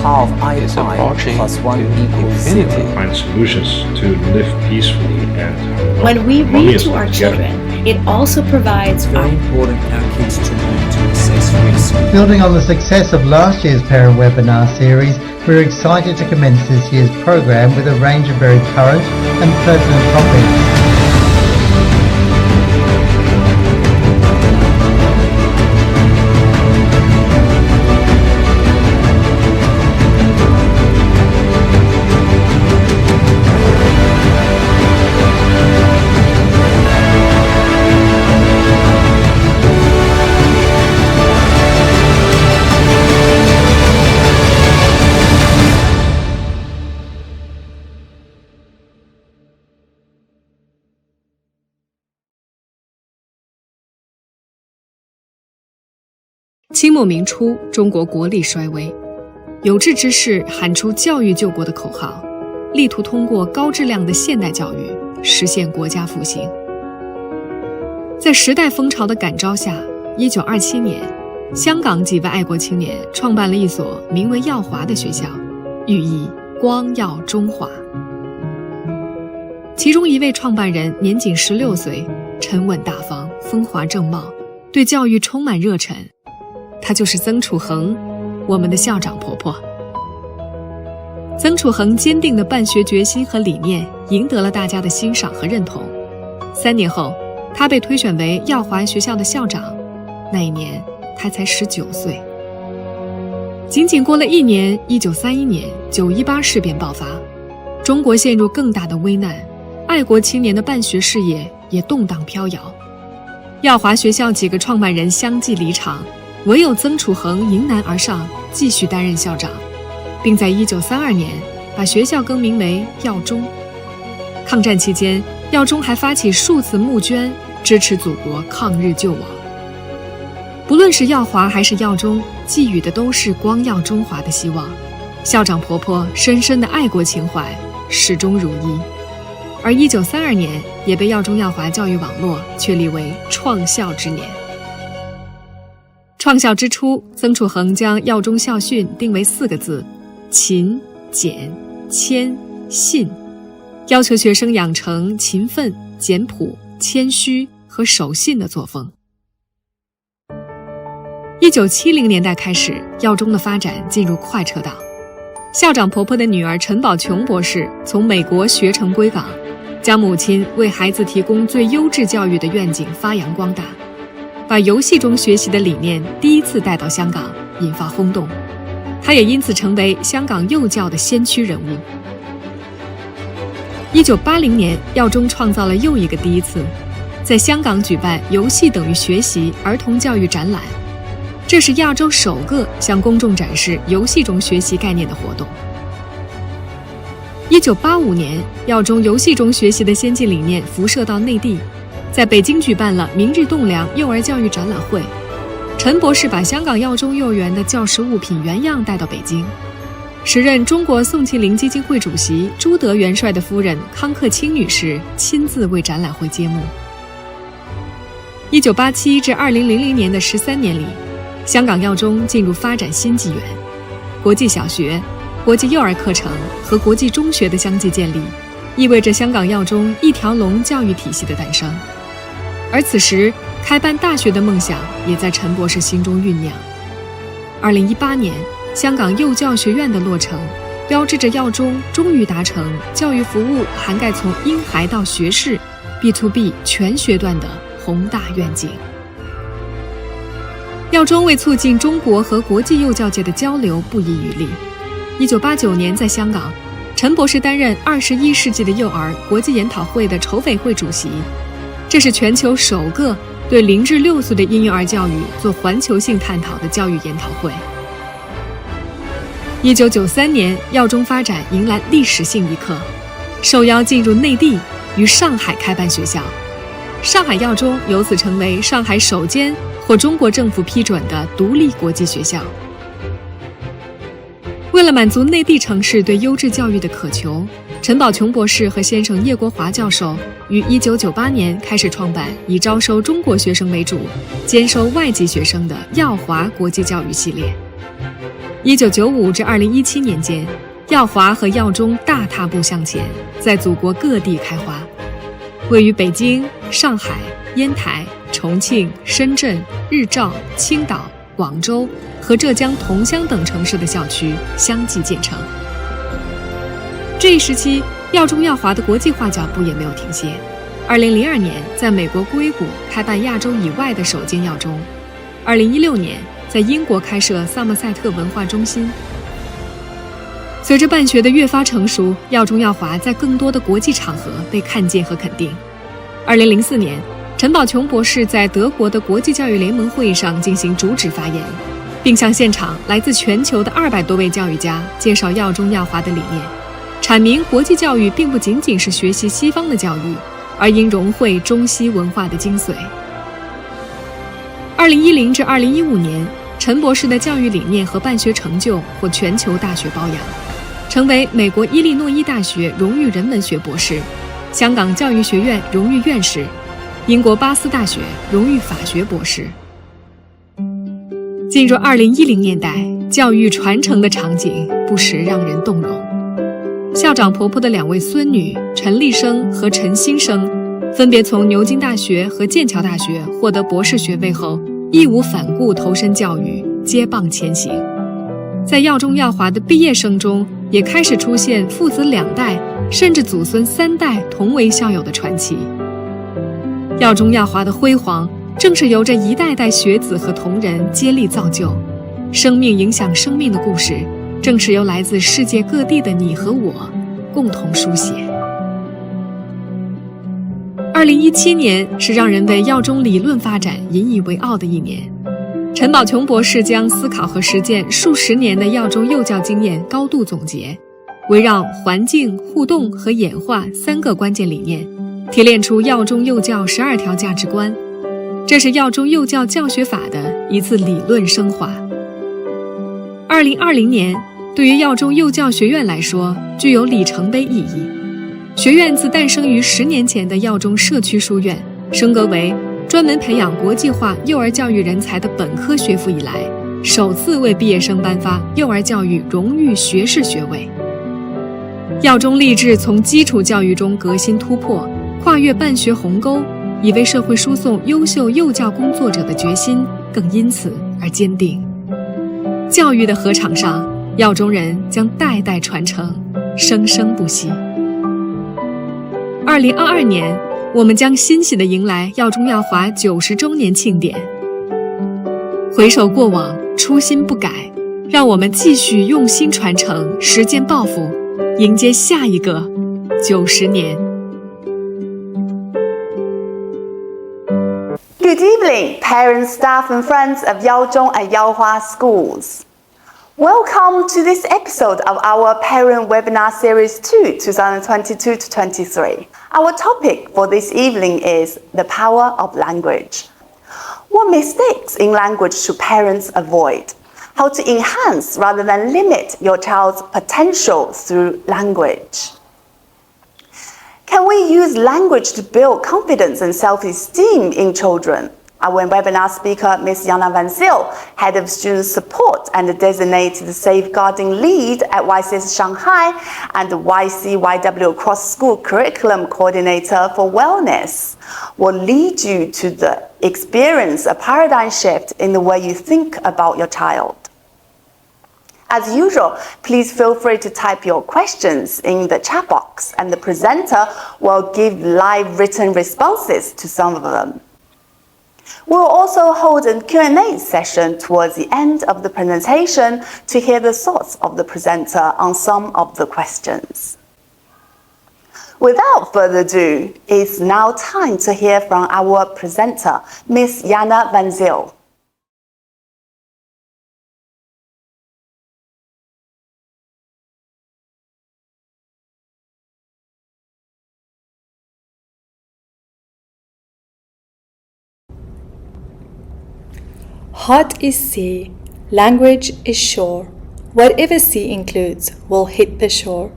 power of I+1=infinity. Find solutions to live peacefully and When we read to our children, it also provides Very important for our kids to learn to assess risk. Building on the success of last year's parent webinar series, we're excited to commence this year's program with a range of very current and pertinent topics.清末明初，中国国力衰微，有志之士喊出教育救国的口号，力图通过高质量的现代教育实现国家复兴。在时代风潮的感召下，1927年，香港几位爱国青年创办了一所名为耀华的学校，寓意光耀中华。其中一位创办人年仅16岁，沉稳大方，风华正茂，对教育充满热忱。她就是曾楚恒，我们的校长婆婆。曾楚恒坚定的办学决心和理念赢得了大家的欣赏和认同。3年后，她被推选为耀华学校的校长，那一年她才19岁。仅仅过了1年，1931年918事变爆发，中国陷入更大的危难，爱国青年的办学事业也动荡飘摇。耀华学校几个创办人相继离场，唯有曾楚恒迎难而上，继续担任校长，并在1932年把学校更名为耀中。抗战期间，耀中还发起数次募捐，支持祖国抗日救亡。不论是耀华还是耀中，寄予的都是光耀中华的希望。校长婆婆深深的爱国情怀始终如一。而1932年也被耀中耀华教育网络确立为创校之年。创校之初，曾楚恒将耀中校训定为4个字：勤、俭、谦、信，要求学生养成勤奋、简朴、谦虚和守信的作风。1970年代开始，耀中的发展进入快车道。校长婆婆的女儿陈宝琼博士从美国学成归港，将母亲为孩子提供最优质教育的愿景发扬光大，把游戏中学习的理念第一次带到香港，引发轰动。她也因此成为香港幼教的先驱人物。1980年，耀中创造了又一个第一次，在香港举办游戏等于学习儿童教育展览，这是亚洲首个向公众展示游戏中学习概念的活动。1985年，耀中游戏中学习的先进理念辐射到内地，在北京举办了明日栋梁幼儿教育展览会。陈博士把香港耀中幼儿园的教师物品原样带到北京。时任中国宋庆龄基金会主席朱德元帅的夫人康克清女士亲自为展览会揭幕。1987至2000年的13年里，香港耀中进入发展新纪元，国际小学、国际幼儿课程和国际中学的相继建立，意味着香港耀中一条龙教育体系的诞生。而此时，开办大学的梦想也在陈博士心中酝酿。2018年，香港幼教学院的落成，标志着耀中终于达成教育服务涵盖从婴孩到学士 B2B 全学段的宏大愿景。耀中为促进中国和国际幼教界的交流不遗余力。1989年在香港，陈博士担任21世纪的幼儿国际研讨会的筹委会主席，这是全球首个对0至6岁的婴幼儿教育做环球性探讨的教育研讨会。1993年，耀中发展迎来历史性一刻，受邀进入内地，于上海开办学校。上海耀中由此成为上海首间获中国政府批准的独立国际学校。为了满足内地城市对优质教育的渴求，陈宝琼博士和先生叶国华教授于1998年开始创办以招收中国学生为主，兼收外籍学生的耀华国际教育系列。1995至2017年间，耀华和耀中大踏步向前，在祖国各地开花。位于北京、上海、烟台、重庆、深圳、日照、青岛、广州和浙江桐乡等城市的校区相继建成。这一时期，耀中耀华的国际化脚步也没有停歇。2002年，在美国硅谷开办亚洲以外的首间耀中；2016年，在英国开设萨默塞特文化中心。随着办学的越发成熟，耀中耀华在更多的国际场合被看见和肯定。2004年，陈宝琼博士在德国的国际教育联盟会议上进行主旨发言，并向现场来自全球的200多位教育家介绍耀中耀华的理念，阐明国际教育并不仅仅是学习西方的教育，而应融汇中西文化的精髓。2010至2015年，陈博士的教育理念和办学成就获全球大学褒扬，成为美国伊利诺伊大学荣誉人文学博士，香港教育学院荣誉院士，英国巴斯大学荣誉法学博士。进入2010年代，教育传承的场景不时让人动容。校长婆婆的2位孙女陈立生和陈新生，分别从牛津大学和剑桥大学获得博士学位后，义无反顾投身教育，接棒前行。在耀中耀华的毕业生中，也开始出现父子2代甚至祖孙3代同为校友的传奇。耀中耀华的辉煌，正是由这一代代学子和同仁接力造就，生命影响生命的故事，正是由来自世界各地的你和我共同书写。2017年是让人为耀中理论发展引以为傲的一年。陈宝琼博士将思考和实践数十年的耀中幼教经验高度总结，围绕环境、互动和演化3个关键理念，提炼出耀中幼教12条价值观。这是耀中幼教教学法的一次理论升华。2020年对于耀中幼教学院来说具有里程碑意义。学院自诞生于10年前的耀中社区书院，升格为专门培养国际化幼儿教育人才的本科学府以来，首次为毕业生颁发幼儿教育荣誉学士学位。耀中立志从基础教育中革新突破，跨越办学鸿沟，以为社会输送优秀幼教工作者的决心更因此而坚定。教育的禾场上，耀中人将代代传承，生生不息。2022年，我们将欣喜地迎来耀中耀华90周年庆典。回首过往，初心不改，让我们继续用心传承，实践抱负，迎接下一个90年。Good evening, parents, staff and friends of Yaozhong and Yaohua schools. Welcome to this episode of our Parent Webinar Series 2, 2022-23. Our topic for this evening is the power of language. What mistakes in language should parents avoid? How to enhance rather than limit your child's potential through language? Can we use language to build confidence and self-esteem in children? Our webinar speaker, Ms. Jana van Zyl, Head of Student Support and designated Safeguarding Lead at YCIS Shanghai and YCYW Cross-school Curriculum Coordinator for Wellness, will lead you to experience a paradigm shift in the way you think about your child. As usual, please feel free to type your questions in the chat box and the presenter will give live written responses to some of them. We'll also hold a Q&A session towards the end of the presentation to hear the thoughts of the presenter on some of the questions. Without further ado, it's now time to hear from our presenter, Ms. Jana van Zyl. Heart is sea, language is shore. Whatever sea includes will hit the shore.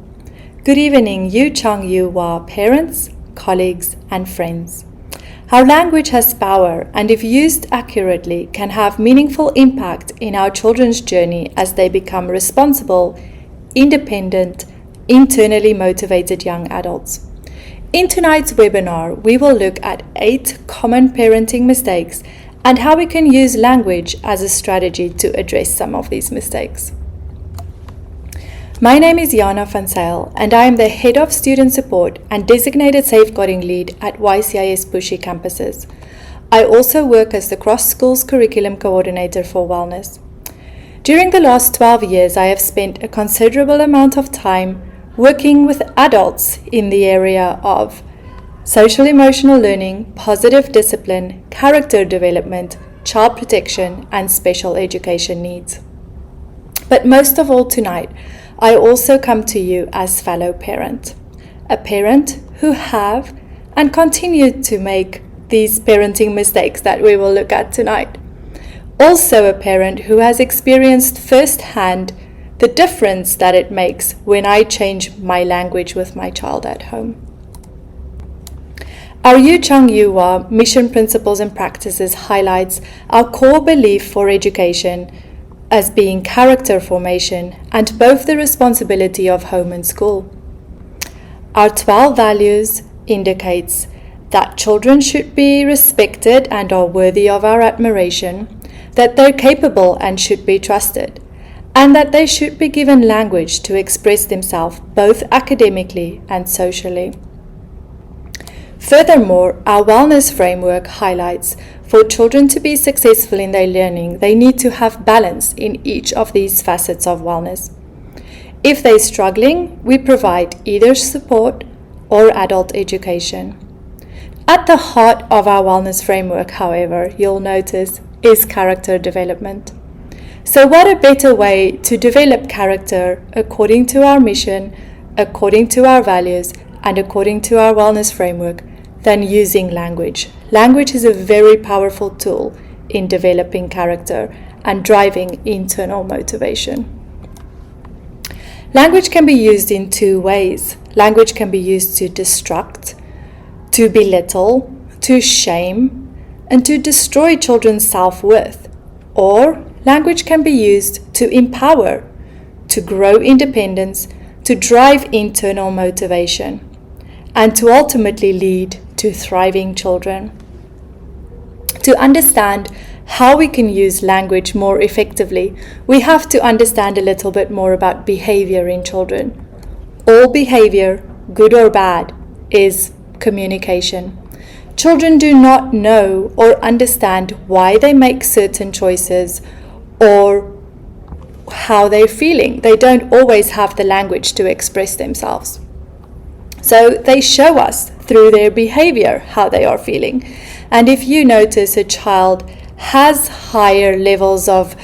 Good evening, Yu Chang Yu Wa parents, colleagues and friends. Our language has power, and if used accurately, can have meaningful impact in our children's journey as they become responsible, independent, internally motivated young adults. In tonight's webinar, we will look at 8 common parenting mistakes and how we can use language as a strategy to address some of these mistakes. My name is Jana van Zyl, and I am the Head of Student Support and Designated Safeguarding Lead at YCIS Puxi Campuses. I also work as the Cross-school Curriculum Coordinator for Wellness. During the last 12 years, I have spent a considerable amount of time working with adults in the area of social emotional learning, positive discipline, character development, child protection, and special education needs. But most of all tonight, I also come to you as fellow parent, a parent who have and continue to make these parenting mistakes that we will look at tonight. Also a parent who has experienced firsthand the difference that it makes when I change my language with my child at home. Our 𝒀𝒃 𝑔 𝑑𝒂𝒓 mission principles and practices highlights our core belief for education as being character formation and both the responsibility of home and school. Our 12 values indicates that children should be respected and are worthy of our admiration, that they're capable and should be trusted, and that they should be given language to express themselves both academically and socially. Furthermore, our wellness framework highlights for children to be successful in their learning, they need to have balance in each of these facets of wellness. If they're struggling, we provide either support or adult education. At the heart of our wellness framework, however, you'll notice, is character development. So what a better way to develop character according to our mission, according to our values, and according to our wellness framework than using language. Language is a very powerful tool in developing character and driving internal motivation. Language can be used in 2 ways. Language can be used to destruct, to belittle, to shame, and to destroy children's self-worth. Or language can be used to empower, to grow independence, to drive internal motivation, and to ultimately lead to thriving children. To understand how we can use language more effectively, we have to understand a little bit more about behavior in children. All behavior, good or bad, is communication. Children do not know or understand why they make certain choices or how they're feeling. They don't always have the language to express themselves. So they show us through their behavior how they are feeling. And if you notice a child has higher levels of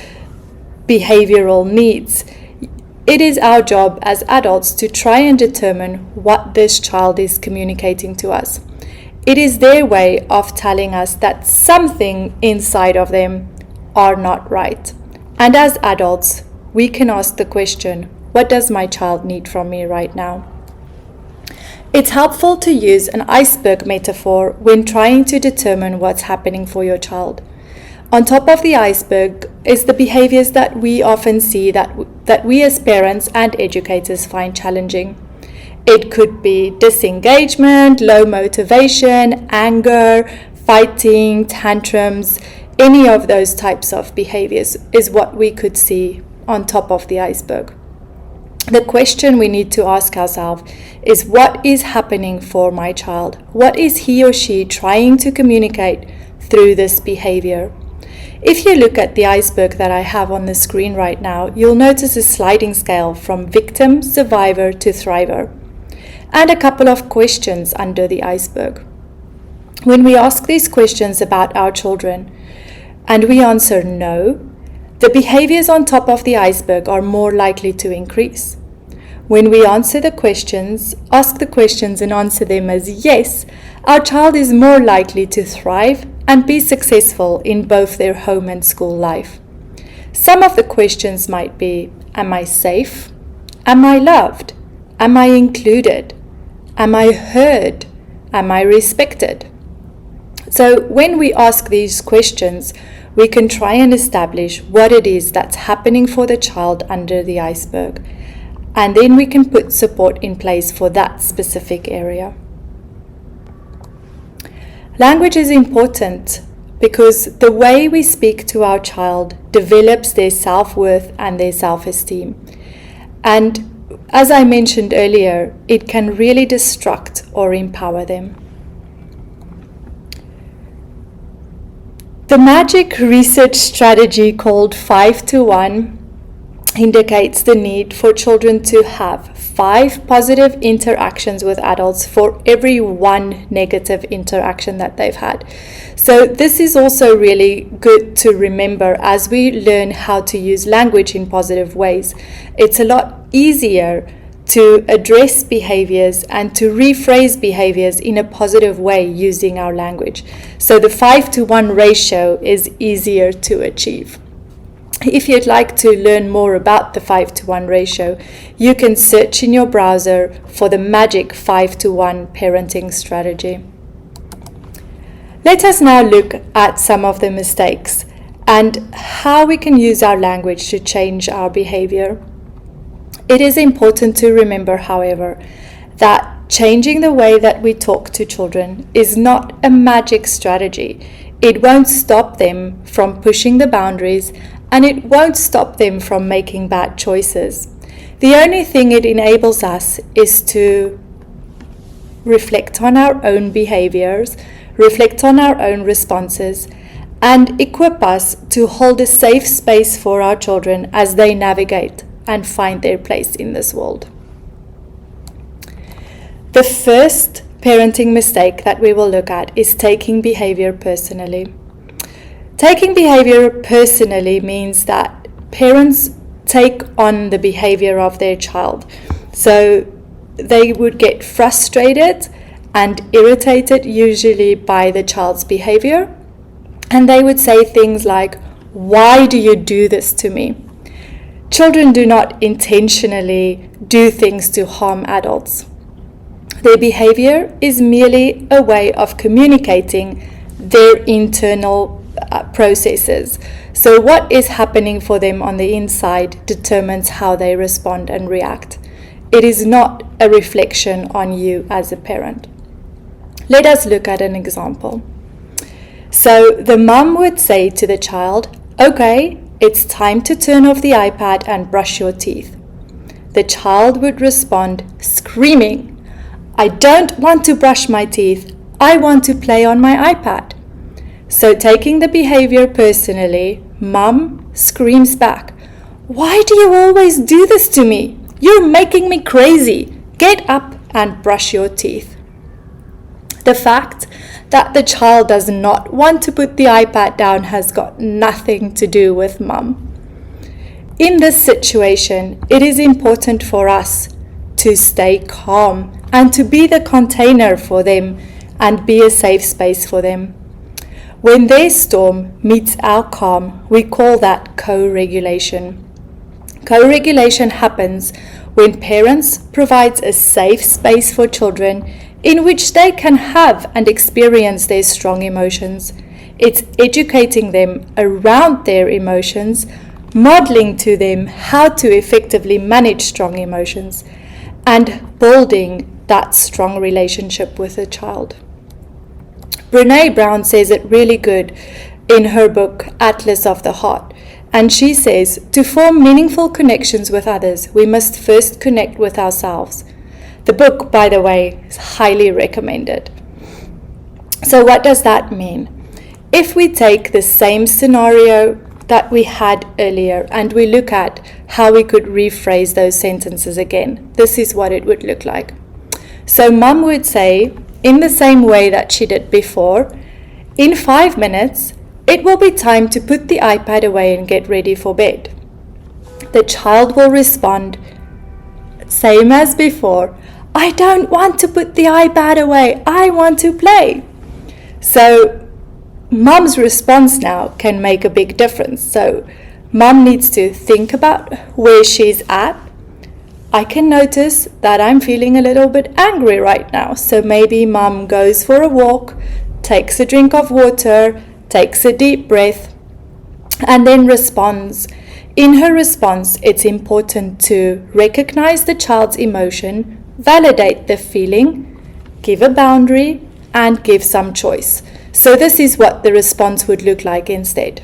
behavioral needs, it is our job as adults to try and determine what this child is communicating to us. It is their way of telling us that something inside of them are not right. And as adults, we can ask the question, what does my child need from me right now? It's helpful to use an iceberg metaphor when trying to determine what's happening for your child. On top of the iceberg is the behaviors that we often see that we as parents and educators find challenging. It could be disengagement, low motivation, anger, fighting, tantrums. Any of those types of behaviors is what we could see on top of the iceberg. The question we need to ask ourselves is, what is happening for my child? What is he or she trying to communicate through this behavior? If you look at the iceberg that I have on the screen right now, you'll notice a sliding scale from victim, survivor to thriver, and a couple of questions under the iceberg. When we ask these questions about our children and we answer no, the behaviors on top of the iceberg are more likely to increase. When we ask the questions and answer them as yes, our child is more likely to thrive and be successful in both their home and school life. Some of the questions might be, am I safe? Am I loved? Am I included? Am I heard? Am I respected? So when we ask these questions, we can try and establish what it is that's happening for the child under the iceberg. And then we can put support in place for that specific area. Language is important because the way we speak to our child develops their self-worth and their self-esteem. And as I mentioned earlier, it can really destruct or empower them. The magic research strategy called 5-to-1 indicates the need for children to have 5 positive interactions with adults for every 1 negative interaction that they've had. So this is also really good to remember as we learn how to use language in positive ways. It's a lot easier to address behaviors and to rephrase behaviors in a positive way using our language. So the 5-to-1 ratio is easier to achieve. If you'd like to learn more about the 5-to-1 ratio, you can search in your browser for the magic 5-to-1 parenting strategy. Let us now look at some of the mistakes and how we can use our language to change our behavior. It is important to remember, however, that changing the way that we talk to children is not a magic strategy. It won't stop them from pushing the boundaries, and it won't stop them from making bad choices. The only thing it enables us is to reflect on our own behaviors, reflect on our own responses, and equip us to hold a safe space for our children as they navigate and find their place in this world. The first parenting mistake that we will look at is taking behavior personally. Taking behavior personally means that parents take on the behavior of their child. So they would get frustrated and irritated usually by the child's behavior. And they would say things like, "Why do you do this to me?" Children do not intentionally do things to harm adults. Their behavior is merely a way of communicating their internal processes. So what is happening for them on the inside determines how they respond and react. It is not a reflection on you as a parent. Let us look at an example. So the mum would say to the child, "Okay, it's time to turn off the iPad and brush your teeth." The child would respond screaming, "I don't want to brush my teeth. I want to play on my iPad." So taking the behavior personally, mum screams back, "Why do you always do this to me? You're making me crazy. Get up and brush your teeth." The fact that the child does not want to put the iPad down has got nothing to do with mum. In this situation, it is important for us to stay calm and to be the container for them and be a safe space for them. When their storm meets our calm, we call that co-regulation. Co-regulation happens when parents provide a safe space for children in which they can have and experience their strong emotions. It's educating them around their emotions, modeling to them how to effectively manage strong emotions, and building that strong relationship with the child. Brené Brown says it really good in her book, Atlas of the Heart. And she says, to form meaningful connections with others, we must first connect with ourselves. The book, by the way, is highly recommended. So what does that mean? If we take the same scenario that we had earlier and we look at how we could rephrase those sentences again, this is what it would look like. So mum would say, in the same way that she did before, in 5 minutes, it will be time to put the iPad away and get ready for bed. The child will respond, same as before, "I don't want to put the iPad away, I want to play." So mum's response now can make a big difference. So mum needs to think about where she's at. I can notice that I'm feeling a little bit angry right now. So maybe mum goes for a walk, takes a drink of water, takes a deep breath, and then responds. In her response, it's important to recognize the child's emotion, validate the feeling, give a boundary, and give some choice. So this is what the response would look like instead.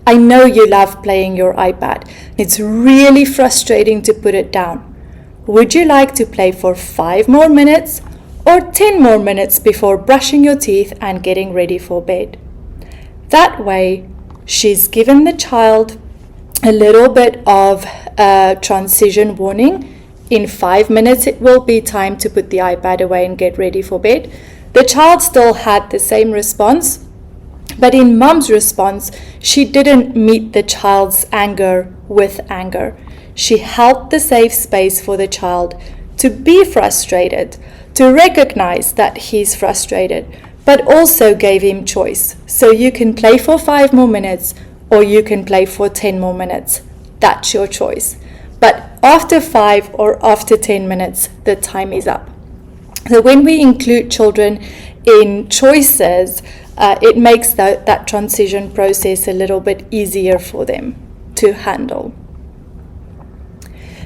I know you love playing your iPad. It's really frustrating to put it down. Would you like to play for 5 more minutes or 10 more minutes before brushing your teeth and getting ready for bed? That way, she's given the child a little bit of a transition warning. In 5 minutes, it will be time to put the iPad away and get ready for bed. The child still had the same response, but in Mum's response, she didn't meet the child's anger with anger. She held the safe space for the child to be frustrated, to recognize that he's frustrated, but also gave him choice. So you can play for 5 more minutes or you can play for 10 more minutes. That's your choice. But after 5 or after 10 minutes, the time is up. So when we include children in choices, it makes that transition process a little bit easier for them to handle.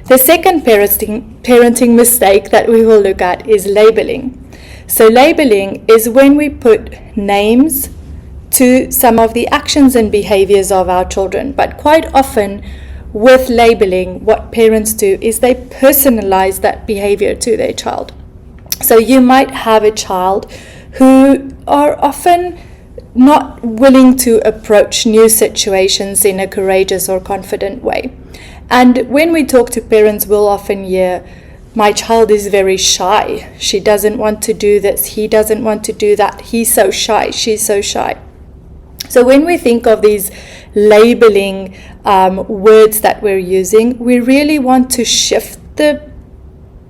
The second parenting mistake that we will look at is labeling. So labeling is when we put names to some of the actions and behaviors of our children. But quite often with labeling, what parents do is they personalize that behavior to their child. So you might have a child who are often not willing to approach new situations in a courageous or confident way. And when we talk to parents, we'll often hear, my child is very shy. She doesn't want to do this. He doesn't want to do that. He's so shy. She's so shy. So when we think of these labeling words that we're using, we really want to shift the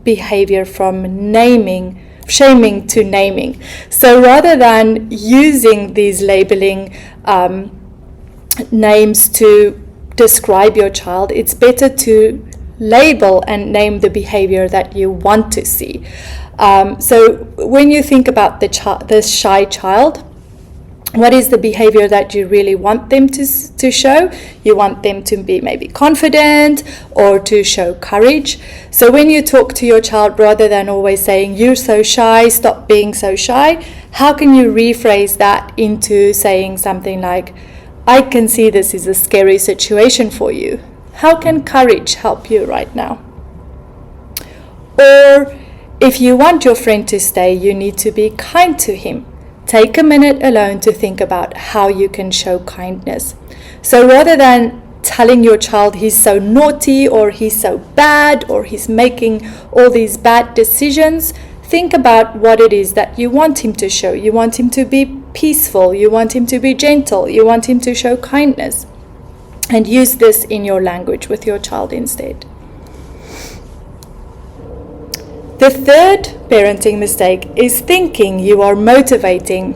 behavior from shaming to naming. So rather than using these labeling names to describe your child, it's better to label and name the behavior that you want to see. So when you think about the shy child, what is the behavior that you really want them to show? You want them to be maybe confident or to show courage. So when you talk to your child, rather than always saying, you're so shy, stop being so shy, how can you rephrase that into saying something like, I can see this is a scary situation for you. How can courage help you right now? Or if you want your friend to stay, you need to be kind to him. Take a minute alone to think about how you can show kindness. So rather than telling your child he's so naughty or he's so bad or he's making all these bad decisions, think about what it is that you want him to show. You want him to be peaceful. You want him to be gentle. You want him to show kindness. And use this in your language with your child instead. The third parenting mistake is thinking you are motivating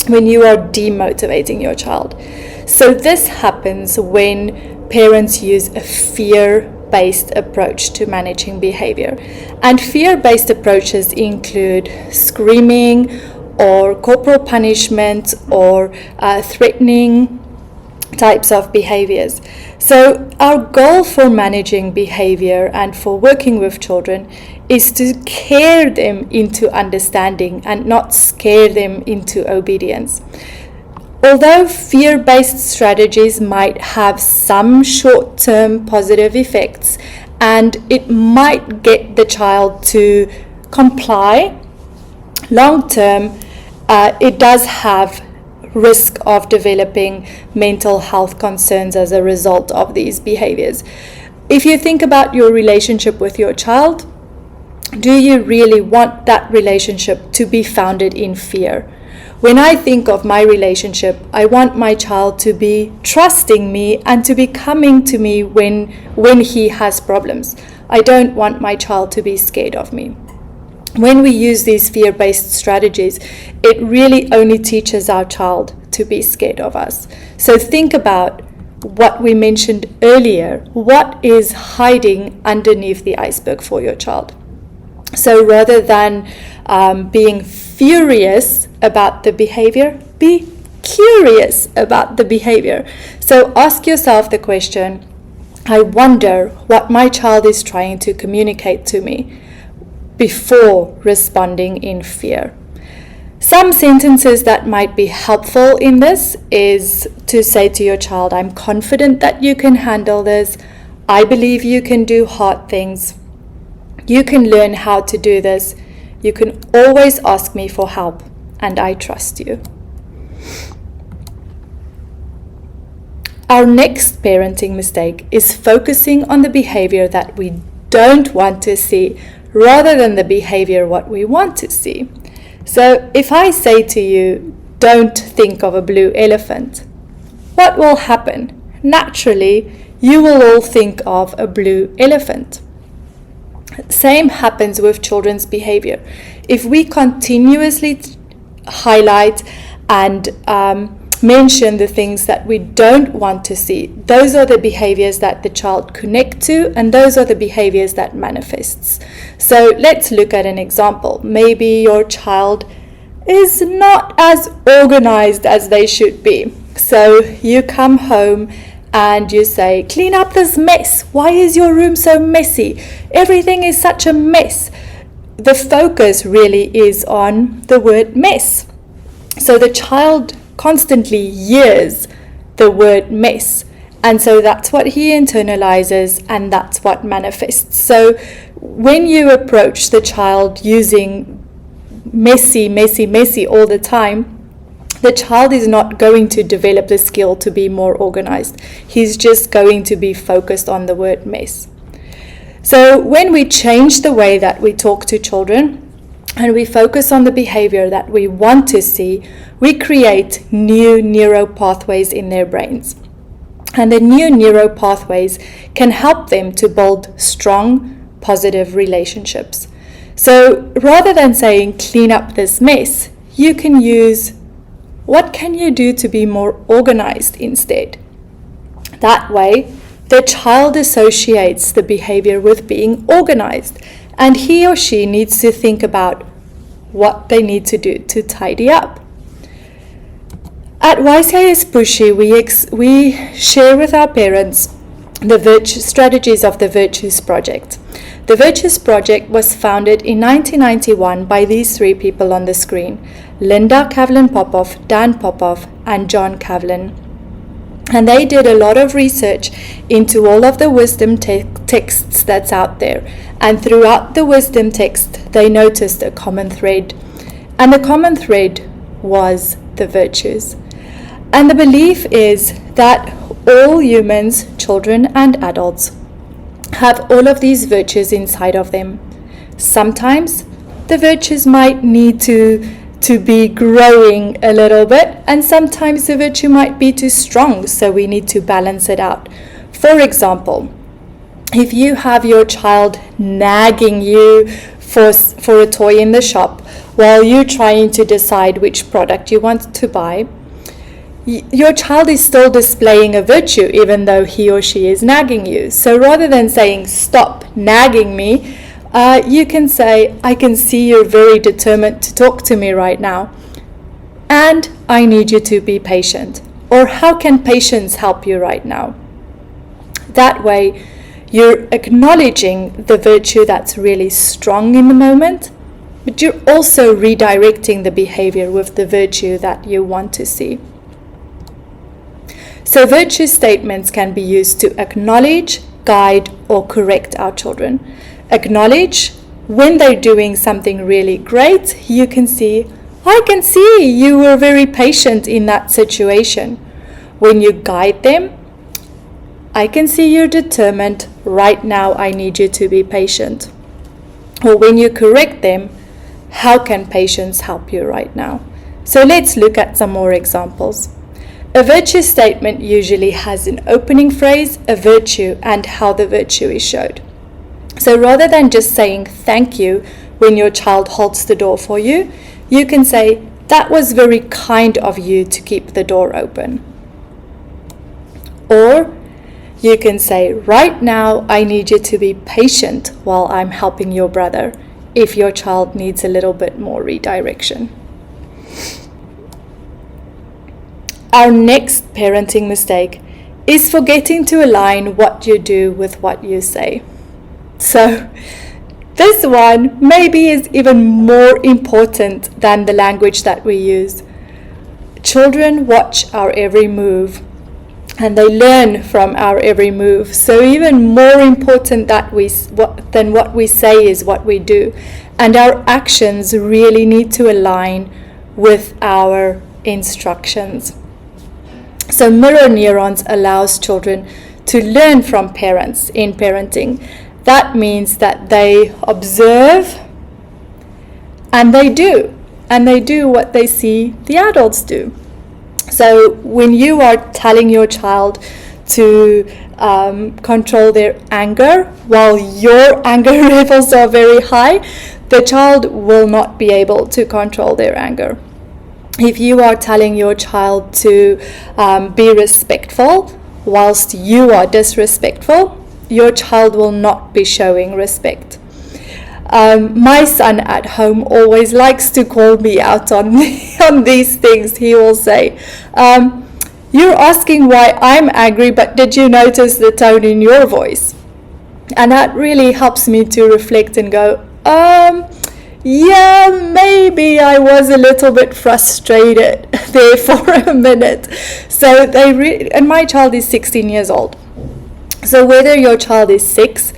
when you are demotivating your child. So this happens when parents use a fear-based approach to managing behavior. And fear-based approaches include screaming or corporal punishment or threatening types of behaviors. So our goal for managing behavior and for working with children is to scare them into understanding and not scare them into obedience. Although fear-based strategies might have some short-term positive effects and it might get the child to comply, long-term it does have risk of developing mental health concerns as a result of these behaviors. If you think about your relationship with your child, do you really want that relationship to be founded in fear? When I think of my relationship, I want my child to be trusting me and to be coming to me when he has problems. I don't want my child to be scared of me. When we use these fear-based strategies, it really only teaches our child to be scared of us. So think about what we mentioned earlier. What is hiding underneath the iceberg for your child? So rather than being furious about the behavior, be curious about the behavior. So ask yourself the question, I wonder what my child is trying to communicate to me, before responding in fear. Some sentences that might be helpful in this is to say to your child, I'm confident that you can handle this. I believe you can do hard things. You can learn how to do this. You can always ask me for help, and I trust you. Our next parenting mistake is focusing on the behavior that we don't want to see rather than the behavior what we want to see. So if I say to you, don't think of a blue elephant, what will happen? Naturally, you will all think of a blue elephant. Same happens with children's behavior. If we continuously highlight and mention the things that we don't want to see, those are the behaviors that the child connect to, and those are the behaviors that manifests. So let's look at an example. Maybe your child is not as organized as they should be. So you come home and you say, clean up this mess. Why is your room so messy? Everything is such a mess. The focus really is on the word mess. So the child constantly hears the word mess, and so that's what he internalizes, and that's what manifests. So when you approach the child using messy, messy, messy all the time, the child is not going to develop the skill to be more organized. He's just going to be focused on the word mess. So when we change the way that we talk to children, and we focus on the behavior that we want to see, we create new neural pathways in their brains. And the new neural pathways can help them to build strong, positive relationships. So rather than saying, clean up this mess, you can use, what can you do to be more organized instead? That way, the child associates the behavior with being organized, and he or she needs to think about what they need to do to tidy up. At YCIS Puxi, we share with our parents the strategies of the Virtues Project. The Virtues Project was founded in 1991 by these three people on the screen, Linda Kavlin-Popov, Dan Popov, and John Kavlin. And they did a lot of research into all of the wisdom texts that's out there. And throughout the wisdom text, they noticed a common thread. And the common thread was the virtues. And the belief is that all humans, children and adults, have all of these virtues inside of them. Sometimes the virtues might need to be growing a little bit, and sometimes the virtue might be too strong, so we need to balance it out. For example, if you have your child nagging you for a toy in the shop while you're trying to decide which product you want to buy, your child is still displaying a virtue even though he or she is nagging you. So rather than saying, stop nagging me, you can say, I can see you're very determined to talk to me right now, and I need you to be patient. Or how can patience help you right now? That way, you're acknowledging the virtue that's really strong in the moment, but you're also redirecting the behavior with the virtue that you want to see. So virtue statements can be used to acknowledge, guide, or correct our children. Acknowledge, when they're doing something really great, you can see, I can see you were very patient in that situation. When you guide them, I can see you're determined, right now I need you to be patient. Or when you correct them, how can patience help you right now? So let's look at some more examples. A virtue statement usually has an opening phrase, a virtue, and how the virtue is showed. So rather than just saying thank you when your child holds the door for you, you can say, that was very kind of you to keep the door open. Or you can say, right now I need you to be patient while I'm helping your brother. if your child needs a little bit more redirection. Our next parenting mistake is forgetting to align what you do with what you say. So this one maybe is even more important than the language that we use. Children watch our every move and they learn from our every move. So even more important than what we say is what we do. And our actions really need to align with our instructions. So mirror neurons allows children to learn from parents in parenting. That means that they observe and they do what they see the adults do. So when you are telling your child to control their anger while your anger levels are very high, the child will not be able to control their anger. If you are telling your child to be respectful whilst you are disrespectful, your child will not be showing respect. My son at home always likes to call me out on these things. He will say, you're asking why I'm angry, but did you notice the tone in your voice? And that really helps me to reflect and go, yeah, maybe I was a little bit frustrated there for a minute. So and my child is 16 years old. So whether your child is 6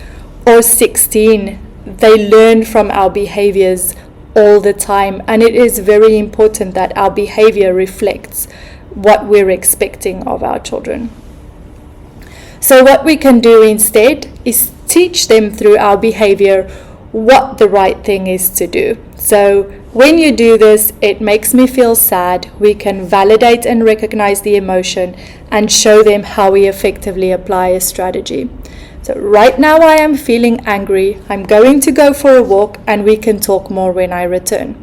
or 16, they learn from our behaviors all the time, and it is very important that our behavior reflects what we're expecting of our children. So what we can do instead is teach them through our behavior what the right thing is to do. So when you do this, it makes me feel sad. We can validate and recognize the emotion and show them how we effectively apply a strategy. So right now I am feeling angry. I'm going to go for a walk and we can talk more when I return.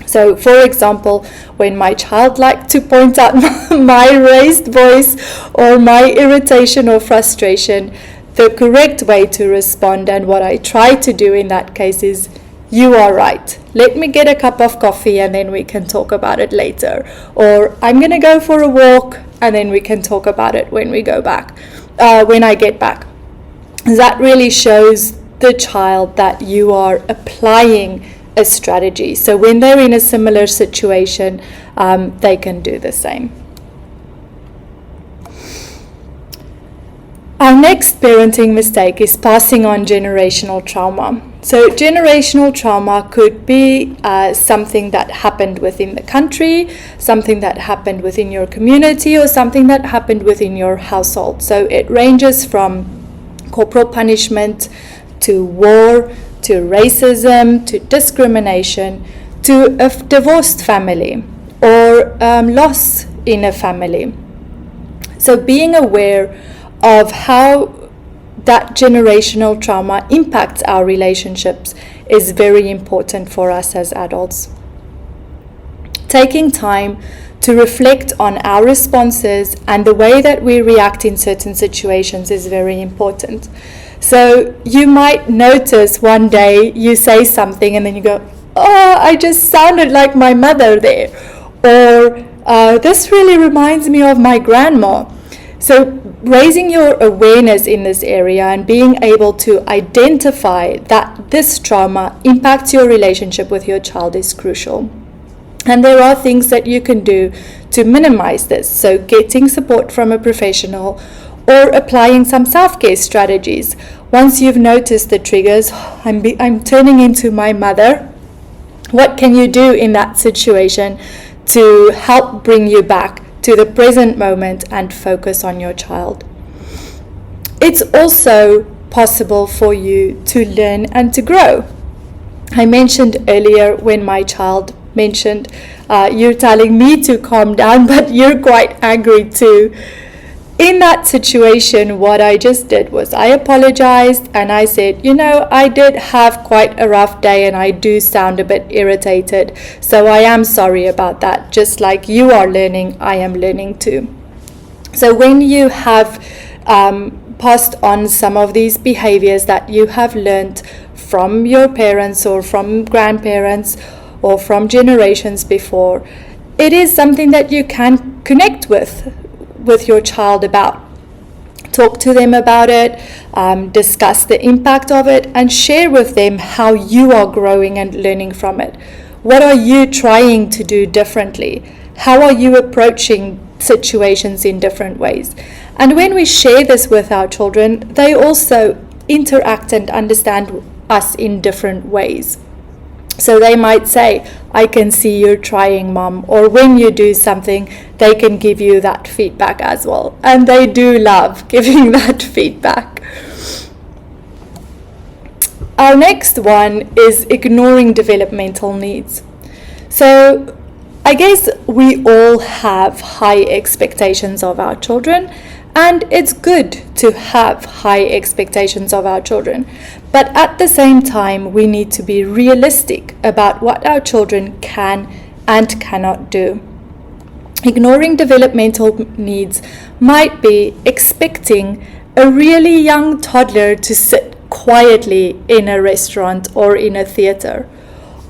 So for example, when my child likes to point out my raised voice or my irritation or frustration, the correct way to respond and what I try to do in that case is, you are right. Let me get a cup of coffee and then we can talk about it later. Or I'm going to go for a walk and then we can talk about it when we go back, when I get back. That really shows the child that you are applying a strategy. So when they're in a similar situation, they can do the same. Our next parenting mistake is passing on generational trauma. So generational trauma could be something that happened within the country, something that happened within your community, or something that happened within your household. So it ranges from corporal punishment to war, to racism, to discrimination, to a divorced family or loss in a family. So being aware of how that generational trauma impacts our relationships is very important for us as adults. Taking time to reflect on our responses and the way that we react in certain situations is very important. So you might notice one day you say something and then you go, oh, I just sounded like my mother there. Or this really reminds me of my grandma. So raising your awareness in this area and being able to identify that this trauma impacts your relationship with your child is crucial. And there are things that you can do to minimize this. So getting support from a professional or applying some self-care strategies. Once you've noticed the triggers, I'm turning into my mother. What can you do in that situation to help bring you back to the present moment and focus on your child? It's also possible for you to learn and to grow. I mentioned earlier when my child mentioned, you're telling me to calm down, but you're quite angry too. In that situation, what I just did was I apologized and I said, I did have quite a rough day and I do sound a bit irritated. So I am sorry about that. Just like you are learning, I am learning too. So when you have passed on some of these behaviors that you have learned from your parents or from grandparents or from generations before, it is something that you can connect with your child about. Talk to them about it, discuss the impact of it, and share with them how you are growing and learning from it. What are you trying to do differently? How are you approaching situations in different ways? And when we share this with our children, they also interact and understand us in different ways. So they might say, I can see you're trying, Mom. Or when you do something, they can give you that feedback as well. And they do love giving that feedback. Our next one is ignoring developmental needs. So I guess we all have high expectations of our children, and it's good to have high expectations of our children. But at the same time, we need to be realistic about what our children can and cannot do. Ignoring developmental needs might be expecting a really young toddler to sit quietly in a restaurant or in a theater.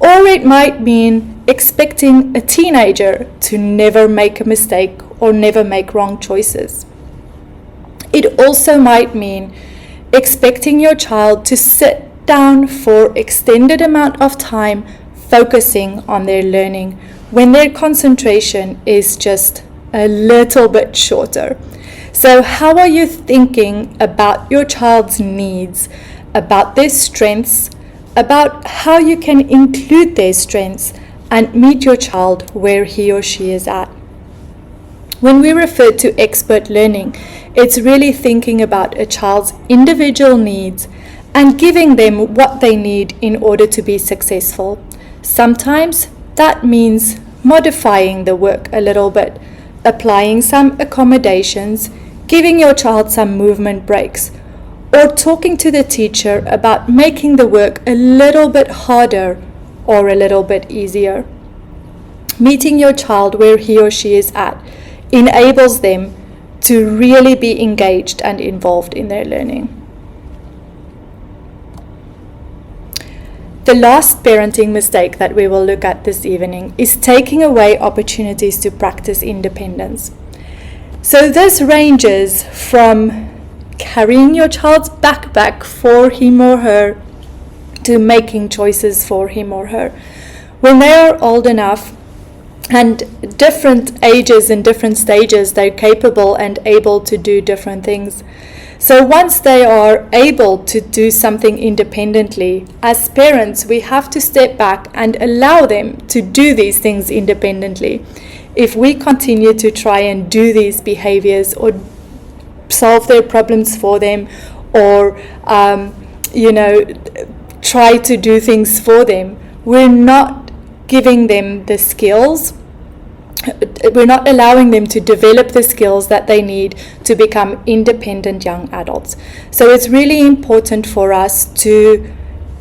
Or it might mean expecting a teenager to never make a mistake or never make wrong choices. It also might mean expecting your child to sit down for extended amount of time focusing on their learning when their concentration is just a little bit shorter. So how are you thinking about your child's needs, about their strengths, about how you can include their strengths and meet your child where he or she is at? When we refer to expert learning, it's really thinking about a child's individual needs and giving them what they need in order to be successful. Sometimes that means modifying the work a little bit, applying some accommodations, giving your child some movement breaks, or talking to the teacher about making the work a little bit harder or a little bit easier. Meeting your child where he or she is at enables them to really be engaged and involved in their learning. The last parenting mistake that we will look at this evening is taking away opportunities to practice independence. So this ranges from carrying your child's backpack for him or her to making choices for him or her. When they are old enough and different ages and different stages, they're capable and able to do different things. So once they are able to do something independently, as parents, we have to step back and allow them to do these things independently. If we continue to try and do these behaviors or solve their problems for them or, try to do things for them, we're not giving them the skills. We're not allowing them to develop the skills that they need to become independent young adults. So it's really important for us to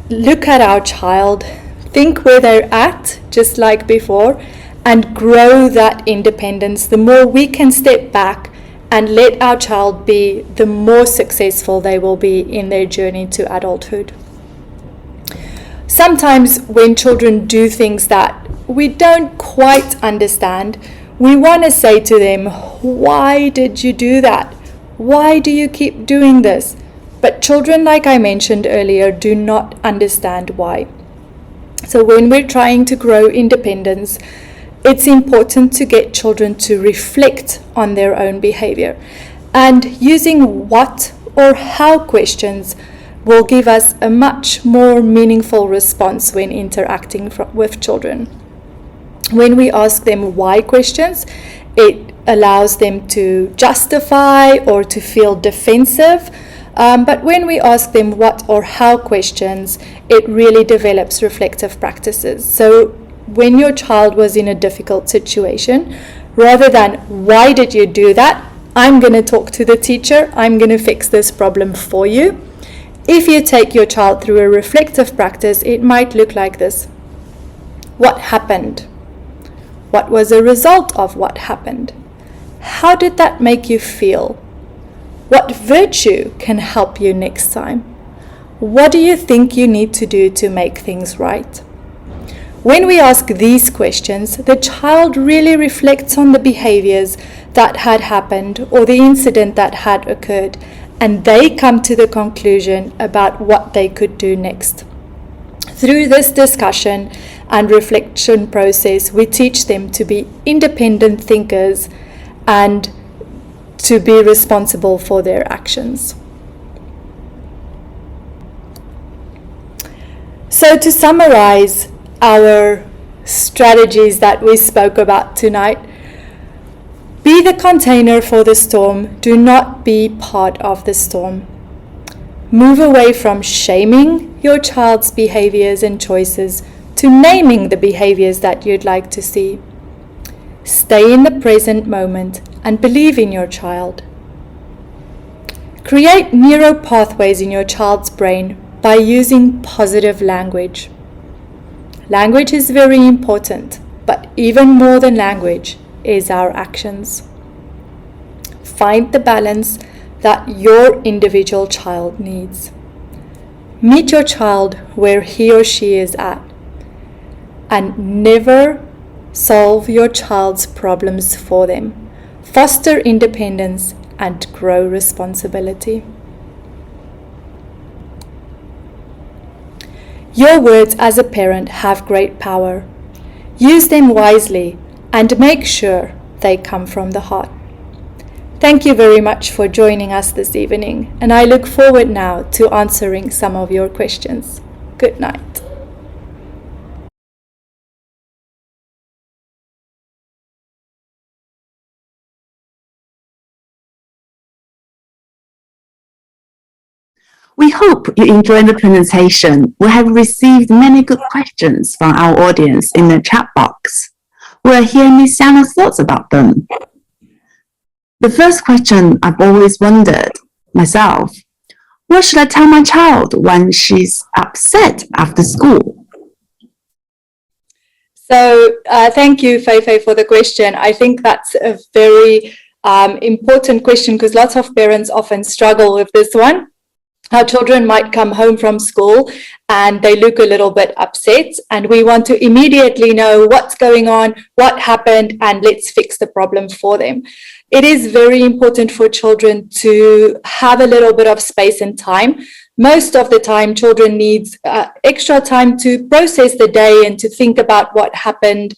look at our child, think where they're at, just like before, and grow that independence. The more we can step back and let our child be, the more successful they will be in their journey to adulthood. Sometimes when children do things that we don't quite understand, we want to say to them, why did you do that? Why do you keep doing this? But children, like I mentioned earlier, do not understand why. So when we're trying to grow independence, it's important to get children to reflect on their own behavior. And using what or how questions will give us a much more meaningful response when interacting with children. When we ask them why questions, it allows them to justify or to feel defensive. But when we ask them what or how questions, it really develops reflective practices. So when your child was in a difficult situation, rather than why did you do that, I'm going to talk to the teacher, I'm going to fix this problem for you. If you take your child through a reflective practice, it might look like this. What happened? What was a result of what happened? How did that make you feel? What virtue can help you next time? what do you think you need to do to make things right? When we ask these questions, the child really reflects on the behaviors that had happened or the incident that had occurred, and they come to the conclusion about what they could do next. Through this discussion and reflection process, we teach them to be independent thinkers and to be responsible for their actions. So to summarize our strategies that we spoke about tonight, be the container for the storm, do not be part of the storm. Move away from shaming your child's behaviors and choices to naming the behaviors that you'd like to see. Stay in the present moment and believe in your child. Create neural pathways in your child's brain by using positive language. Language is very important, but even more than language is our actions. Find the balance that your individual child needs. Meet your child where he or she is at, and never solve your child's problems for them. Foster independence and grow responsibility. Your words as a parent have great power. Use them wisely and make sure they come from the heart. Thank you very much for joining us this evening, and I look forward now to answering some of your questions. Good night. We hope you enjoyed the presentation. We have received many good questions from our audience in the chat box. We'll hear Ms. Jana's thoughts about them. The first question I've always wondered myself, what should I tell my child when she's upset after school? So thank you, Fei, for the question. I think that's a very important question because lots of parents often struggle with this one. Our children might come home from school and they look a little bit upset, and we want to immediately know what's going on, what happened, and let's fix the problem for them. It is very important for children to have a little bit of space and time. Most of the time, children need extra time to process the day and to think about what happened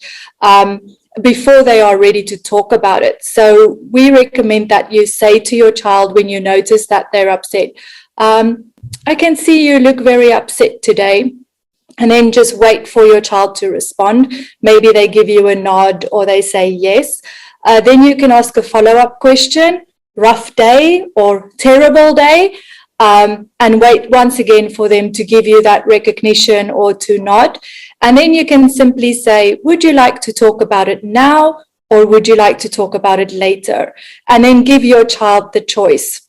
before they are ready to talk about it. So we recommend that you say to your child when you notice that they're upset, I can see you look very upset today, and then just wait for your child to respond. Maybe they give you a nod or they say yes. Then you can ask a follow-up question, rough day or terrible day, and wait once again for them to give you that recognition or to nod. And then you can simply say, would you like to talk about it now, or would you like to talk about it later? And then give your child the choice.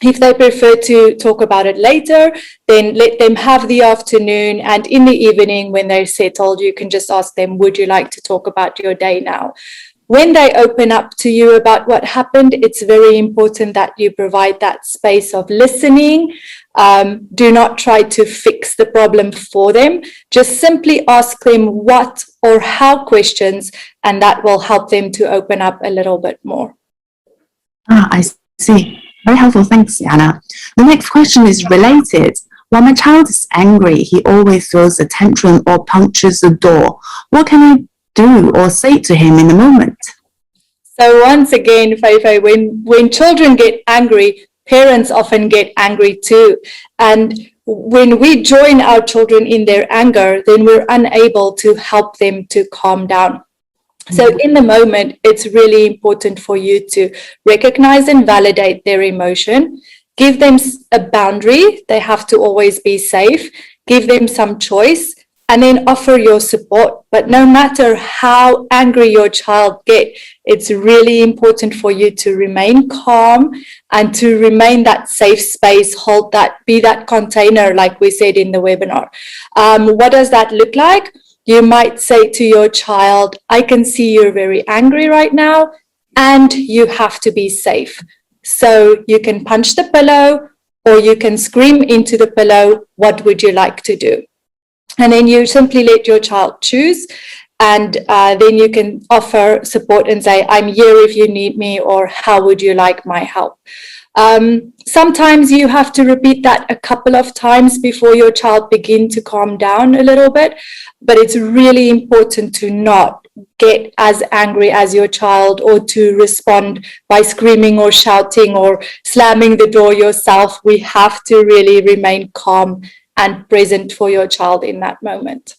If they prefer to talk about it later, then let them have the afternoon, and in the evening when they're settled, you can just ask them, would you like to talk about your day now? When they open up to you about what happened, it's very important that you provide that space of listening. Do not try to fix the problem for them. Just simply ask them what or how questions, and that will help them to open up a little bit more. I see. Very helpful. Thanks, Jana. The next question is related. When my child is angry, he always throws a tantrum or punctures the door. What can I do or say to him in the moment? So once again, Fei, when children get angry, parents often get angry too. And when we join our children in their anger, then we're unable to help them to calm down. So in the moment, it's really important for you to recognize and validate their emotion, give them a boundary. They have to always be safe, give them some choice, and then offer your support. But no matter how angry your child gets, it's really important for you to remain calm and to remain that safe space, hold that, be that container, like we said in the webinar. What does that look like? You might say to your child, I can see you're very angry right now, and you have to be safe. So you can punch the pillow, or you can scream into the pillow, what would you like to do? And then you simply let your child choose, and then you can offer support and say, I'm here if you need me, or how would you like my help? Sometimes you have to repeat that a couple of times before your child begins to calm down a little bit, but it's really important to not get as angry as your child or to respond by screaming or shouting or slamming the door yourself. We have to really remain calm and present for your child in that moment.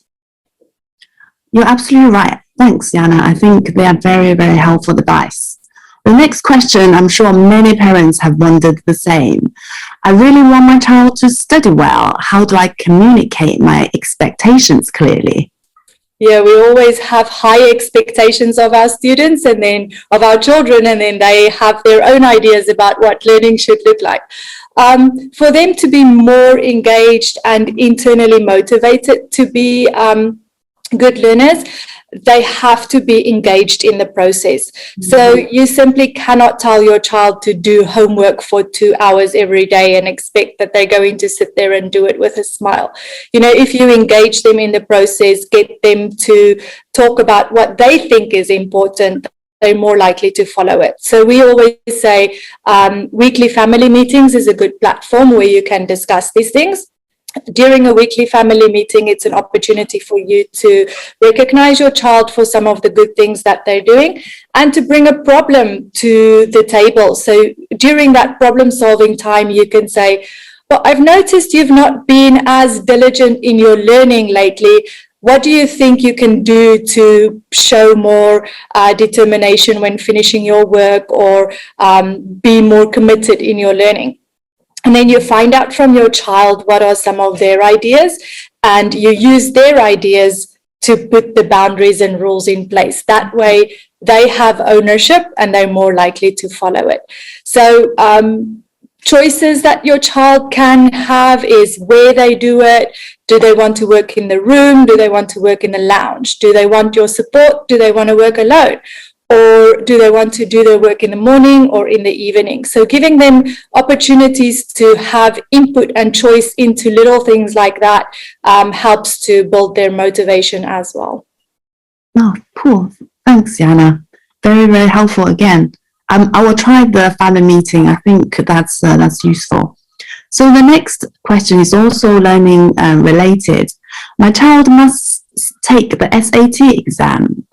You're absolutely right. Thanks, Jana. I think they are very, very helpful advice. The next question, I'm sure many parents have wondered the same. I really want my child to study well. How do I communicate my expectations clearly? Yeah, we always have high expectations of our students and then of our children, and then they have their own ideas about what learning should look like. For them to be more engaged and internally motivated to be good learners, they have to be engaged in the process. So you simply cannot tell your child to do homework for 2 hours every day and expect that they're going to sit there and do it with a smile. You know, if you engage them in the process, get them to talk about what they think is important, they're more likely to follow it. So we always say weekly family meetings is a good platform where you can discuss these things. During a weekly family meeting, it's an opportunity for you to recognize your child for some of the good things that they're doing and to bring a problem to the table. So during that problem solving time, you can say, well, I've noticed you've not been as diligent in your learning lately. What do you think you can do to show more determination when finishing your work, or be more committed in your learning? And then you find out from your child what are some of their ideas, and you use their ideas to put the boundaries and rules in place. That way they have ownership and they're more likely to follow it. So choices that your child can have is where they do it. Do they want to work in the room? Do they want to work in the lounge? Do they want your support? Do they want to work alone? Or do they want to do their work in the morning or in the evening? So giving them opportunities to have input and choice into little things like that helps to build their motivation as well. Oh, cool. Thanks, Jana. Very, very helpful again. I will try the family meeting. I think that's useful. So the next question is also learning related. My child must take the SAT exam,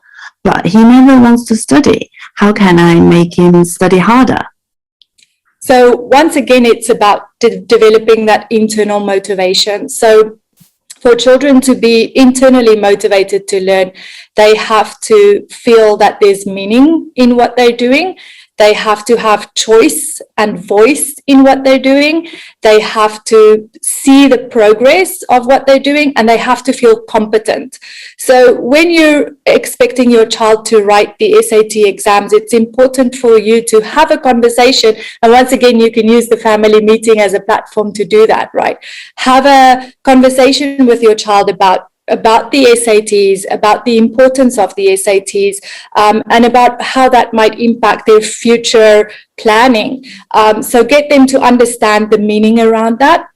but he never wants to study. How can I make him study harder? So once again, it's about developing that internal motivation. So for children to be internally motivated to learn, they have to feel that there's meaning in what they're doing. They have to have choice and voice in what they're doing. They have to see the progress of what they're doing, and they have to feel competent. So when you're expecting your child to write the SAT exams, it's important for you to have a conversation. And once again, you can use the family meeting as a platform to do that, right? Have a conversation with your child about the SATs, about the importance of the SATs, and about how that might impact their future planning. So get them to understand the meaning around that.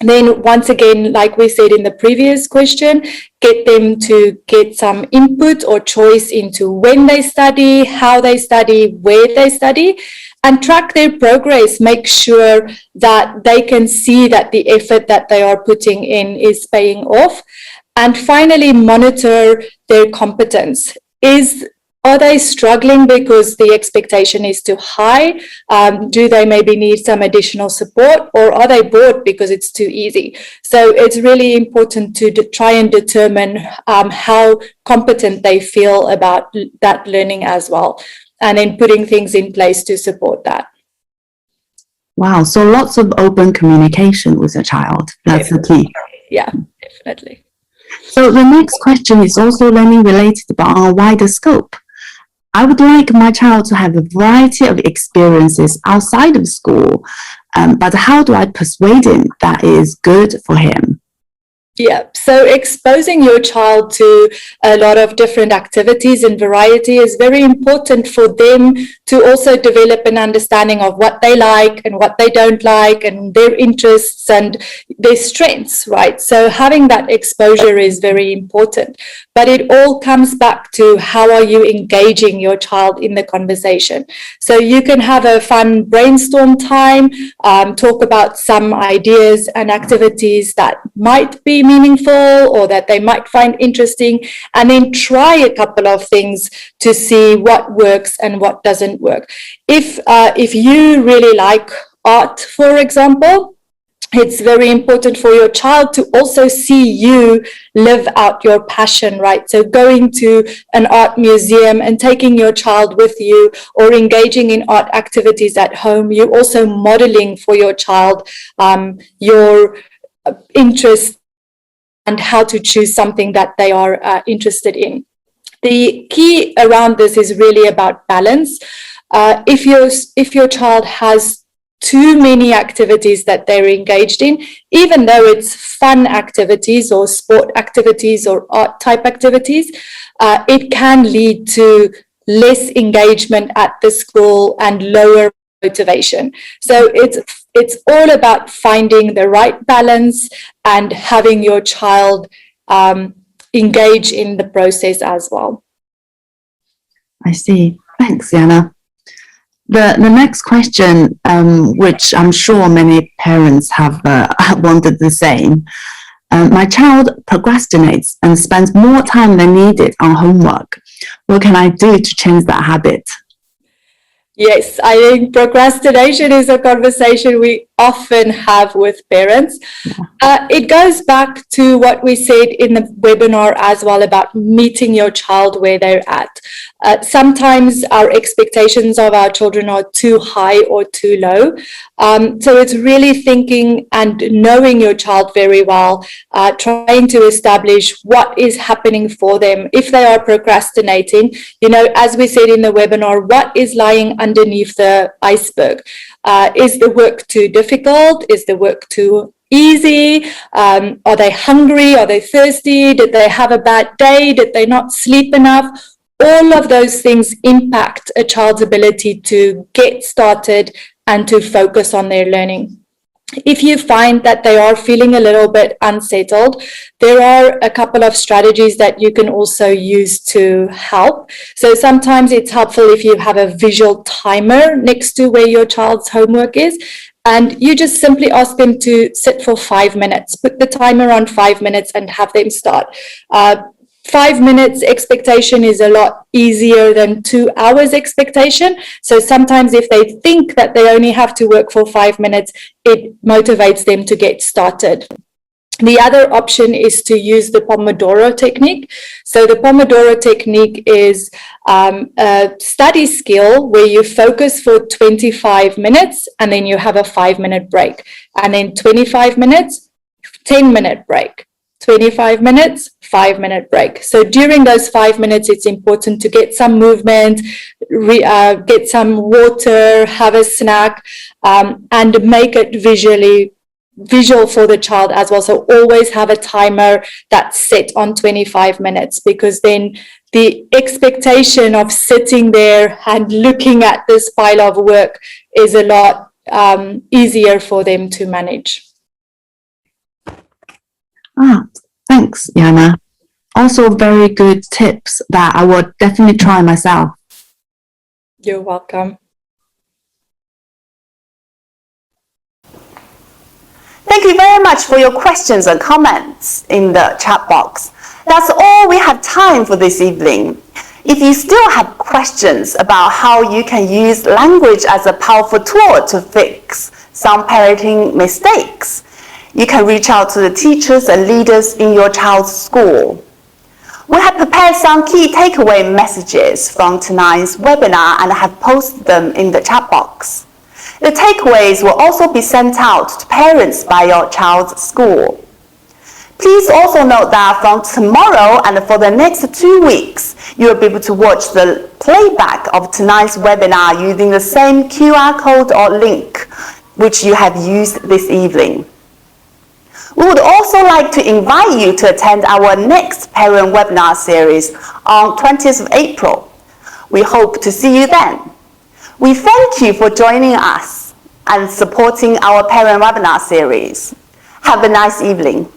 Then once again, like we said in the previous question, get them to get some input or choice into when they study, how they study, where they study, and track their progress. Make sure that they can see that the effort that they are putting in is paying off. And finally, monitor their competence. Are they struggling because the expectation is too high? Do they maybe need some additional support, or are they bored because it's too easy? So it's really important to try and determine how competent they feel about that learning as well, and then putting things in place to support that. Wow, so lots of open communication with a child. That's the key. Yeah, definitely. So the next question is also learning related, but on a wider scope. I would like my child to have a variety of experiences outside of school, but how do I persuade him that is good for him? Yeah, so exposing your child to a lot of different activities and variety is very important for them to also develop an understanding of what they like and what they don't like and their interests and their strengths, right? So having that exposure is very important. But it all comes back to how are you engaging your child in the conversation. So you can have a fun brainstorm time, talk about some ideas and activities that might be meaningful or that they might find interesting, and then try a couple of things to see what works and what doesn't work. If you really like art, for example, it's very important for your child to also see you live out your passion, right? So going to an art museum and taking your child with you, or engaging in art activities at home, you're also modeling for your child your interest and how to choose something that they are interested in. The key around this is really about balance. If your child has too many activities that they're engaged in, even though it's fun activities or sport activities or art type activities, it can lead to less engagement at the school and lower motivation. So it's all about finding the right balance and having your child engage in the process as well. I see. Thanks, Jana. The next question, which I'm sure many parents have wanted the same. My child procrastinates and spends more time than needed on homework. What can I do to change that habit? Yes, I think procrastination is a conversation we often have with parents. It goes back to what we said in the webinar as well about meeting your child where they're at. Sometimes our expectations of our children are too high or too low. So it's really thinking and knowing your child very well, trying to establish what is happening for them. If they are procrastinating, as we said in the webinar, what is lying underneath the iceberg? Is the work too difficult? Is the work too easy? Are they hungry? Are they thirsty? Did they have a bad day? Did they not sleep enough? All of those things impact a child's ability to get started and to focus on their learning. If you find that they are feeling a little bit unsettled, there are a couple of strategies that you can also use to help. So sometimes it's helpful if you have a visual timer next to where your child's homework is, and you just simply ask them to sit for 5 minutes. Put the timer on 5 minutes and have them start. 5 minutes expectation is a lot easier than 2 hours expectation. So sometimes if they think that they only have to work for 5 minutes, it motivates them to get started. The other option is to use the Pomodoro technique. So the Pomodoro technique is a study skill where you focus for 25 minutes and then you have a 5-minute break. And then 25 minutes, 10-minute break. 25 minutes, 5-minute break. So during those 5 minutes, it's important to get some movement, get some water, have a snack, and make it visual for the child as well. So always have a timer that's set on 25 minutes, because then the expectation of sitting there and looking at this pile of work is a lot easier for them to manage. Thanks, Jana. Also very good tips that I will definitely try myself. You're welcome. Thank you very much for your questions and comments in the chat box. That's all we have time for this evening. If you still have questions about how you can use language as a powerful tool to fix some parenting mistakes, you can reach out to the teachers and leaders in your child's school. We have prepared some key takeaway messages from tonight's webinar and have posted them in the chat box. The takeaways will also be sent out to parents by your child's school. Please also note that from tomorrow and for the next 2 weeks, you will be able to watch the playback of tonight's webinar using the same QR code or link which you have used this evening. We would also like to invite you to attend our next parent webinar series on 20th of April. We hope to see you then. We thank you for joining us and supporting our parent webinar series. Have a nice evening.